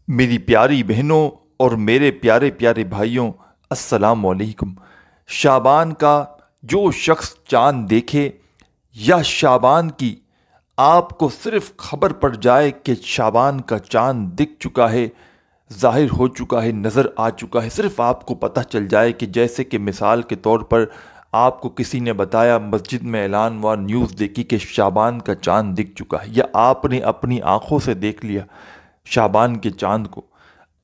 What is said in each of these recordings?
میری پیاری بہنوں اور میرے پیارے پیارے بھائیوں، السلام علیکم۔ شعبان کا جو شخص چاند دیکھے یا شعبان کی آپ کو صرف خبر پڑ جائے کہ شعبان کا چاند دکھ چکا ہے، ظاہر ہو چکا ہے، نظر آ چکا ہے، صرف آپ کو پتہ چل جائے کہ جیسے کہ مثال کے طور پر آپ کو کسی نے بتایا، مسجد میں اعلان ہوا، نیوز دیکھی کہ شعبان کا چاند دکھ چکا ہے، یا آپ نے اپنی آنکھوں سے دیکھ لیا شعبان کے چاند کو۔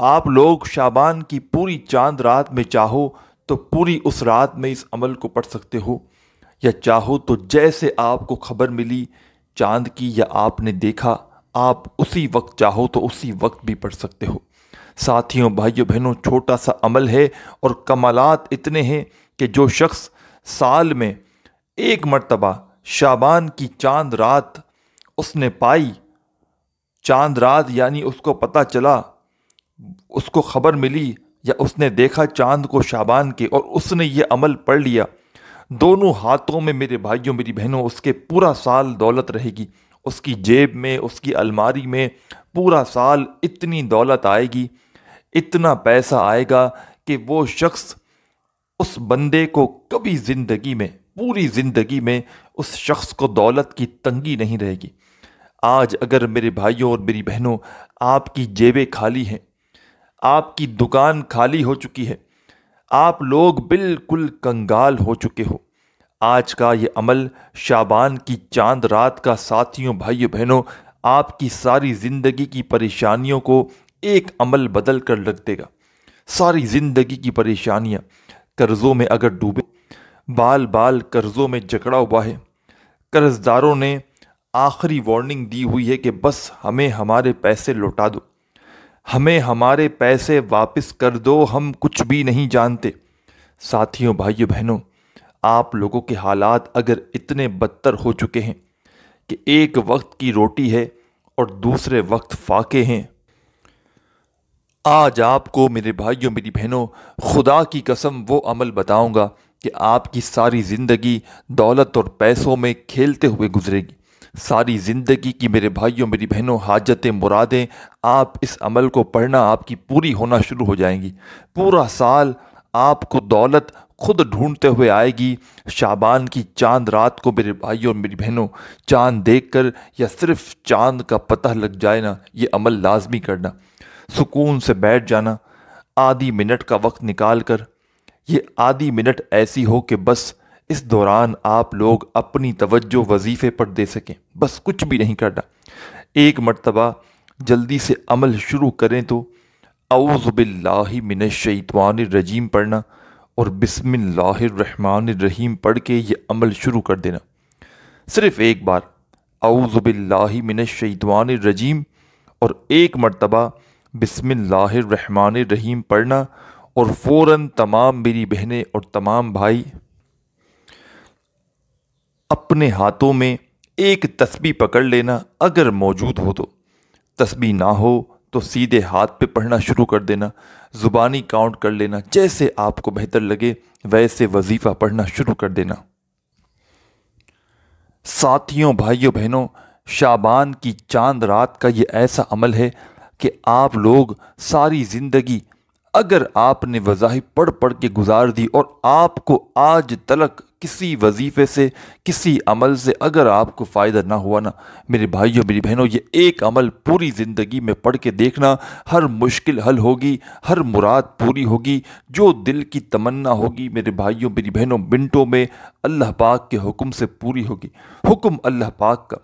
آپ لوگ شعبان کی پوری چاند رات میں چاہو تو پوری اس رات میں اس عمل کو پڑھ سکتے ہو، یا چاہو تو جیسے آپ کو خبر ملی چاند کی یا آپ نے دیکھا، آپ اسی وقت چاہو تو اسی وقت بھی پڑھ سکتے ہو۔ ساتھیوں، بھائیوں، بہنوں، چھوٹا سا عمل ہے اور کمالات اتنے ہیں کہ جو شخص سال میں ایک مرتبہ شعبان کی چاند رات اس نے پائی، چاند رات یعنی اس کو پتہ چلا، اس کو خبر ملی یا اس نے دیکھا چاند کو شعبان کے، اور اس نے یہ عمل پڑھ لیا، دونوں ہاتھوں میں میرے بھائیوں میری بہنوں اس کے پورا سال دولت رہے گی، اس کی جیب میں، اس کی الماری میں پورا سال اتنی دولت آئے گی، اتنا پیسہ آئے گا کہ وہ شخص، اس بندے کو کبھی زندگی میں، پوری زندگی میں اس شخص کو دولت کی تنگی نہیں رہے گی۔ آج اگر میرے بھائیوں اور میری بہنوں آپ کی جیبیں خالی ہیں، آپ کی دکان خالی ہو چکی ہے، آپ لوگ بالکل کنگال ہو چکے ہو، آج کا یہ عمل شعبان کی چاند رات کا، ساتھیوں، بھائیوں، بہنوں، آپ کی ساری زندگی کی پریشانیوں کو ایک عمل بدل کر رکھ دے گا۔ ساری زندگی کی پریشانیاں، قرضوں میں اگر ڈوبے، بال بال قرضوں میں جکڑا ہوا ہے، قرض داروں نے آخری وارننگ دی ہوئی ہے کہ بس ہمیں ہمارے پیسے لوٹا دو، ہمیں ہمارے پیسے واپس کر دو، ہم کچھ بھی نہیں جانتے۔ ساتھیوں، بھائیوں، بہنوں، آپ لوگوں کے حالات اگر اتنے بدتر ہو چکے ہیں کہ ایک وقت کی روٹی ہے اور دوسرے وقت فاقے ہیں، آج آپ کو میرے بھائیوں میری بہنوں خدا کی قسم وہ عمل بتاؤں گا کہ آپ کی ساری زندگی دولت اور پیسوں میں کھیلتے ہوئے گزرے گی۔ ساری زندگی کی میرے بھائیوں میری بہنوں حاجتیں، مرادیں، آپ اس عمل کو پڑھنا آپ کی پوری ہونا شروع ہو جائیں گی۔ پورا سال آپ کو دولت خود ڈھونڈتے ہوئے آئے گی۔ شعبان کی چاند رات کو میرے بھائیوں اور میری بہنوں چاند دیکھ کر یا صرف چاند کا پتہ لگ جائے نا، یہ عمل لازمی کرنا۔ سکون سے بیٹھ جانا، آدھی منٹ کا وقت نکال کر، یہ آدھی منٹ ایسی ہو کہ بس اس دوران آپ لوگ اپنی توجہ وظیفے پر دے سکیں، بس کچھ بھی نہیں کرنا۔ ایک مرتبہ جلدی سے عمل شروع کریں تو اعوذ باللہ من الشیطان الرجیم پڑھنا اور بسم اللہ الرحمن الرحیم پڑھ کے یہ عمل شروع کر دینا۔ صرف ایک بار اعوذ باللہ من الشیطان الرجیم اور ایک مرتبہ بسم اللہ الرحمن الرحیم پڑھنا، اور فوراً تمام میری بہنیں اور تمام بھائی اپنے ہاتھوں میں ایک تسبیح پکڑ لینا، اگر موجود ہو تو۔ تسبیح نہ ہو تو سیدھے ہاتھ پہ پڑھنا شروع کر دینا، زبانی کاؤنٹ کر لینا، جیسے آپ کو بہتر لگے ویسے وظیفہ پڑھنا شروع کر دینا۔ ساتھیوں، بھائیوں، بہنوں، شعبان کی چاند رات کا یہ ایسا عمل ہے کہ آپ لوگ ساری زندگی اگر آپ نے وظائف پڑھ پڑھ کے گزار دی اور آپ کو آج تلک کسی وظیفے سے، کسی عمل سے اگر آپ کو فائدہ نہ ہوا نا، میرے بھائیوں میری بہنوں، یہ ایک عمل پوری زندگی میں پڑھ کے دیکھنا، ہر مشکل حل ہوگی، ہر مراد پوری ہوگی، جو دل کی تمنا ہوگی میرے بھائیوں میری بہنوں منٹوں میں اللہ پاک کے حکم سے پوری ہوگی۔ حکم اللہ پاک کا،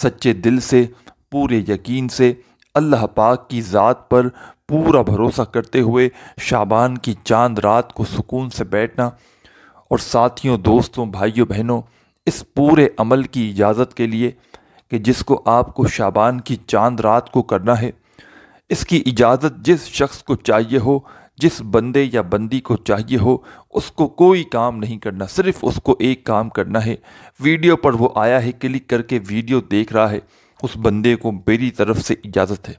سچے دل سے، پورے یقین سے، اللہ پاک کی ذات پر پورا بھروسہ کرتے ہوئے شعبان کی چاند رات کو سکون سے بیٹھنا۔ اور ساتھیوں، دوستوں، بھائیوں، بہنوں، اس پورے عمل کی اجازت کے لیے کہ جس کو آپ کو شعبان کی چاند رات کو کرنا ہے، اس کی اجازت جس شخص کو چاہیے ہو، جس بندے یا بندی کو چاہیے ہو، اس کو کوئی کام نہیں کرنا، صرف اس کو ایک کام کرنا ہے۔ ویڈیو پر وہ آیا ہے، کلک کر کے ویڈیو دیکھ رہا ہے، اس بندے کو میری طرف سے اجازت ہے۔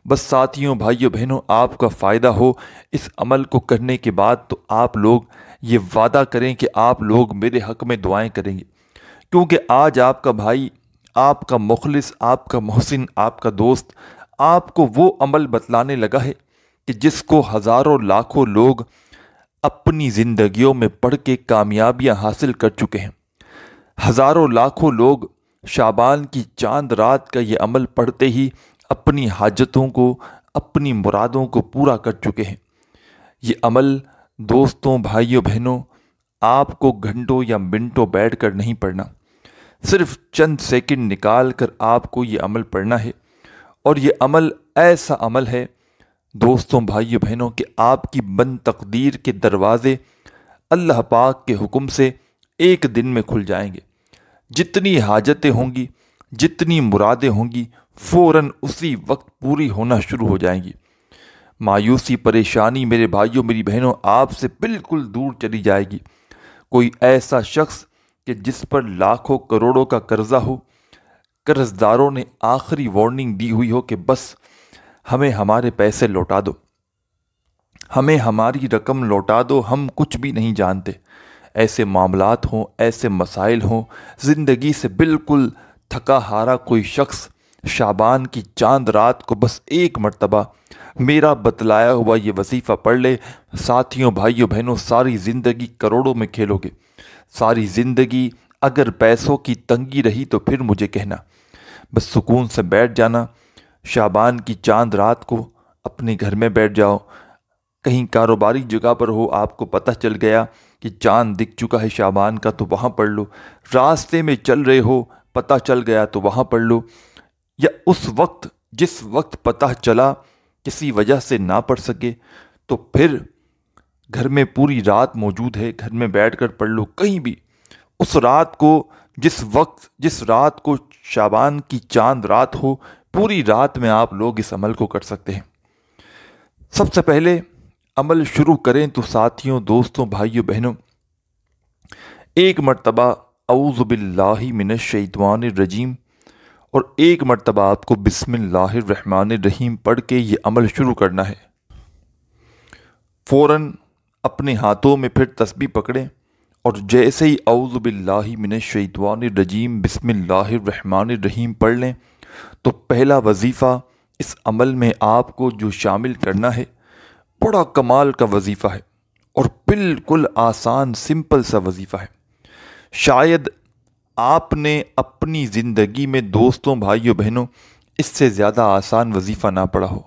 بس ساتھیوں، بھائیوں، بہنوں، آپ کا فائدہ ہو اس عمل کو کرنے کے بعد تو آپ لوگ یہ وعدہ کریں کہ آپ لوگ میرے حق میں دعائیں کریں گے، کیونکہ آج آپ کا بھائی، آپ کا مخلص، آپ کا محسن، آپ کا دوست آپ کو وہ عمل بتلانے لگا ہے کہ جس کو ہزاروں لاکھوں لوگ اپنی زندگیوں میں پڑھ کے کامیابیاں حاصل کر چکے ہیں۔ ہزاروں لاکھوں لوگ شعبان کی چاند رات کا یہ عمل پڑھتے ہی اپنی حاجتوں کو، اپنی مرادوں کو پورا کر چکے ہیں۔ یہ عمل دوستوں، بھائیوں، بہنوں، آپ کو گھنٹوں یا منٹوں بیٹھ کر نہیں پڑھنا، صرف چند سیکنڈ نکال کر آپ کو یہ عمل پڑھنا ہے۔ اور یہ عمل ایسا عمل ہے دوستوں، بھائیوں، بہنوں، کہ آپ کی بند تقدیر کے دروازے اللہ پاک کے حکم سے ایک دن میں کھل جائیں گے۔ جتنی حاجتیں ہوں گی، جتنی مرادیں ہوں گی، فوراً اسی وقت پوری ہونا شروع ہو جائیں گی۔ مایوسی، پریشانی میرے بھائیوں، میری بہنوں، آپ سے بالکل دور چلی جائے گی۔ کوئی ایسا شخص کہ جس پر لاکھوں کروڑوں کا قرضہ ہو، قرض داروں نے آخری وارننگ دی ہوئی ہو کہ بس ہمیں ہمارے پیسے لوٹا دو، ہمیں ہماری رقم لوٹا دو، ہم کچھ بھی نہیں جانتے، ایسے معاملات ہوں، ایسے مسائل ہوں، زندگی سے بالکل تھکا ہارا کوئی شخص شعبان کی چاند رات کو بس ایک مرتبہ میرا بتلایا ہوا یہ وظیفہ پڑھ لے، ساتھیوں، بھائیوں، بہنوں، ساری زندگی کروڑوں میں کھیلو گے۔ ساری زندگی اگر پیسوں کی تنگی رہی تو پھر مجھے کہنا، بس سکون سے بیٹھ جانا۔ شعبان کی چاند رات کو اپنے گھر میں بیٹھ جاؤ، کہیں کاروباری جگہ پر ہو، آپ کو پتہ چل گیا کہ چاند دکھ چکا ہے شعبان کا، تو وہاں پڑھ لو۔ راستے میں چل رہے ہو، پتہ چل گیا تو وہاں پڑھ لو، یا اس وقت جس وقت پتہ چلا کسی وجہ سے نہ پڑھ سکے تو پھر گھر میں پوری رات موجود ہے، گھر میں بیٹھ کر پڑھ لو۔ کہیں بھی اس رات کو، جس رات کو شعبان کی چاند رات ہو، پوری رات میں آپ لوگ اس عمل کو کر سکتے ہیں۔ سب سے پہلے عمل شروع کریں تو ساتھیوں، دوستوں، بھائیوں، بہنوں، ایک مرتبہ اعوذ باللہ من الشیطان الرجیم اور ایک مرتبہ آپ کو بسم اللہ الرحمن الرحیم پڑھ کے یہ عمل شروع کرنا ہے۔ فوراً اپنے ہاتھوں میں پھر تسبیح پکڑیں اور جیسے ہی اعوذ باللہ من الشیطان الرجیم بسم اللہ الرحمن الرحیم پڑھ لیں تو پہلا وظیفہ اس عمل میں آپ کو جو شامل کرنا ہے، بڑا کمال کا وظیفہ ہے اور بالکل آسان، سمپل سا وظیفہ ہے۔ شاید آپ نے اپنی زندگی میں دوستوں، بھائیوں، بہنوں، اس سے زیادہ آسان وظیفہ نہ پڑھا ہو۔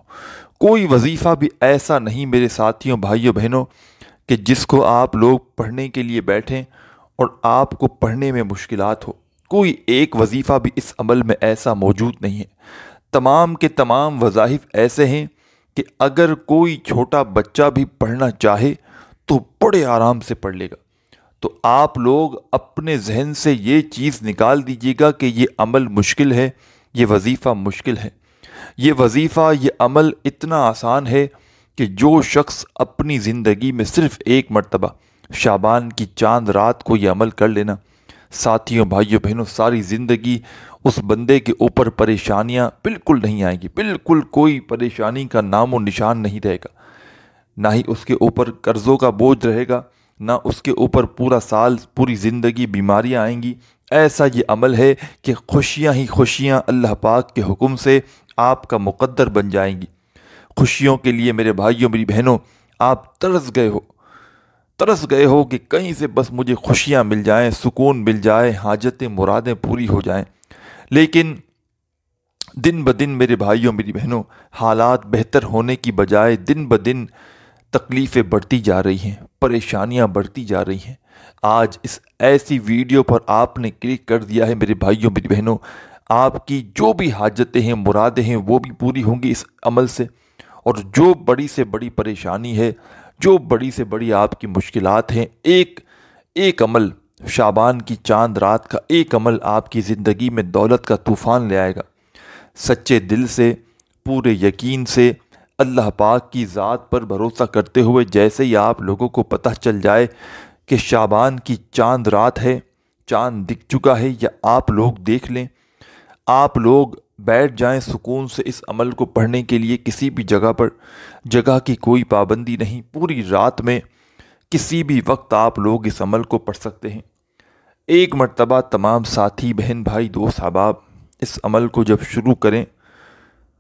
کوئی وظیفہ بھی ایسا نہیں میرے ساتھیوں، بھائیوں، بہنوں، کہ جس کو آپ لوگ پڑھنے کے لیے بیٹھیں اور آپ کو پڑھنے میں مشکلات ہو۔ کوئی ایک وظیفہ بھی اس عمل میں ایسا موجود نہیں ہے۔ تمام کے تمام وظائف ایسے ہیں کہ اگر کوئی چھوٹا بچہ بھی پڑھنا چاہے تو بڑے آرام سے پڑھ لے گا۔ تو آپ لوگ اپنے ذہن سے یہ چیز نکال دیجیے گا کہ یہ عمل مشکل ہے، یہ وظیفہ مشکل ہے۔ یہ وظیفہ، یہ عمل اتنا آسان ہے کہ جو شخص اپنی زندگی میں صرف ایک مرتبہ شعبان کی چاند رات کو یہ عمل کر لینا، ساتھیوں، بھائیوں، بہنوں، ساری زندگی اس بندے کے اوپر پریشانیاں بالکل نہیں آئیں گی، بالکل کوئی پریشانی کا نام و نشان نہیں رہے گا، نہ ہی اس کے اوپر قرضوں کا بوجھ رہے گا، نہ اس کے اوپر پورا سال، پوری زندگی بیماریاں آئیں گی۔ ایسا یہ عمل ہے کہ خوشیاں ہی خوشیاں اللہ پاک کے حکم سے آپ کا مقدر بن جائیں گی۔ خوشیوں کے لیے میرے بھائیوں، میری بہنوں، آپ ترس گئے ہو کہ کہیں سے بس مجھے خوشیاں مل جائیں، سکون مل جائے، حاجتیں، مرادیں پوری ہو جائیں۔ لیکن دن بدن میرے بھائیوں، میری بہنوں، حالات بہتر ہونے کی بجائے دن بدن تکلیفیں بڑھتی جا رہی ہیں، پریشانیاں بڑھتی جا رہی ہیں۔ آج اس ایسی ویڈیو پر آپ نے کلک کر دیا ہے میرے بھائیوں، میری بہنوں، آپ کی جو بھی حاجتیں ہیں، مرادیں ہیں، وہ بھی پوری ہوں گی اس عمل سے۔ اور جو بڑی سے بڑی پریشانی ہے، جو بڑی سے بڑی آپ کی مشکلات ہیں، ایک عمل، شعبان کی چاند رات کا ایک عمل آپ کی زندگی میں دولت کا طوفان لے آئے گا۔ سچے دل سے، پورے یقین سے، اللہ پاک کی ذات پر بھروسہ کرتے ہوئے، جیسے ہی آپ لوگوں کو پتہ چل جائے کہ شعبان کی چاند رات ہے، چاند دکھ چکا ہے، یا آپ لوگ دیکھ لیں، آپ لوگ بیٹھ جائیں سکون سے اس عمل کو پڑھنے کے لیے کسی بھی جگہ پر۔ جگہ کی کوئی پابندی نہیں، پوری رات میں کسی بھی وقت آپ لوگ اس عمل کو پڑھ سکتے ہیں۔ ایک مرتبہ تمام ساتھی، بہن، بھائی، دوست، احباب اس عمل کو جب شروع کریں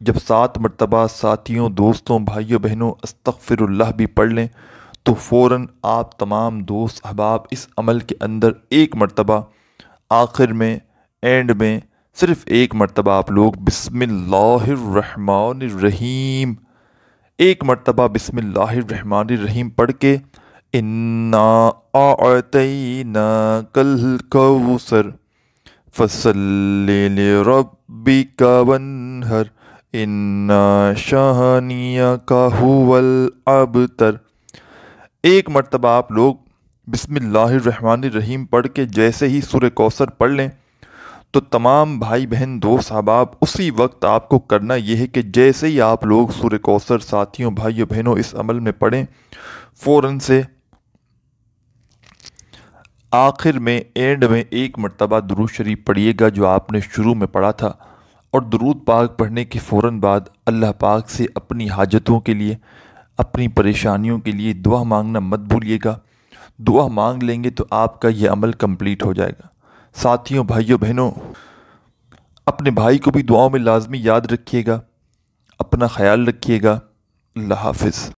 جب 7 مرتبہ ساتھیوں، دوستوں، بھائیوں بہنوں استغفر اللہ بھی پڑھ لیں تو فوراً آپ تمام دوست احباب اس عمل کے اندر ایک مرتبہ آخر میں، اینڈ میں صرف ایک مرتبہ آپ لوگ بسم اللہ الرحمن الرحیم، ایک مرتبہ بسم اللہ الرحمن الرحیم پڑھ کے انا اعطیناک الکوثر فصل لربک وانحر ان شانئک ھو الابتر، ایک مرتبہ آپ لوگ بسم اللہ الرحمن الرحیم پڑھ کے جیسے ہی سورہ کوثر پڑھ لیں تو تمام بھائی بہن دوست احباب اسی وقت آپ کو کرنا یہ ہے کہ جیسے ہی آپ لوگ سورہ کوثر ساتھیوں، بھائیوں بہنوں اس عمل میں پڑھیں، فوراً سے آخر میں، اینڈ میں ایک مرتبہ درود شریف پڑھیے گا جو آپ نے شروع میں پڑھا تھا، اور درود پاک پڑھنے کے فوراً بعد اللہ پاک سے اپنی حاجتوں کے لیے، اپنی پریشانیوں کے لیے دعا مانگنا مت بھولیے گا۔ دعا مانگ لیں گے تو آپ کا یہ عمل کمپلیٹ ہو جائے گا۔ ساتھیوں، بھائیوں بہنوں، اپنے بھائی کو بھی دعاؤں میں لازمی یاد رکھیے گا، اپنا خیال رکھیے گا۔ اللہ حافظ۔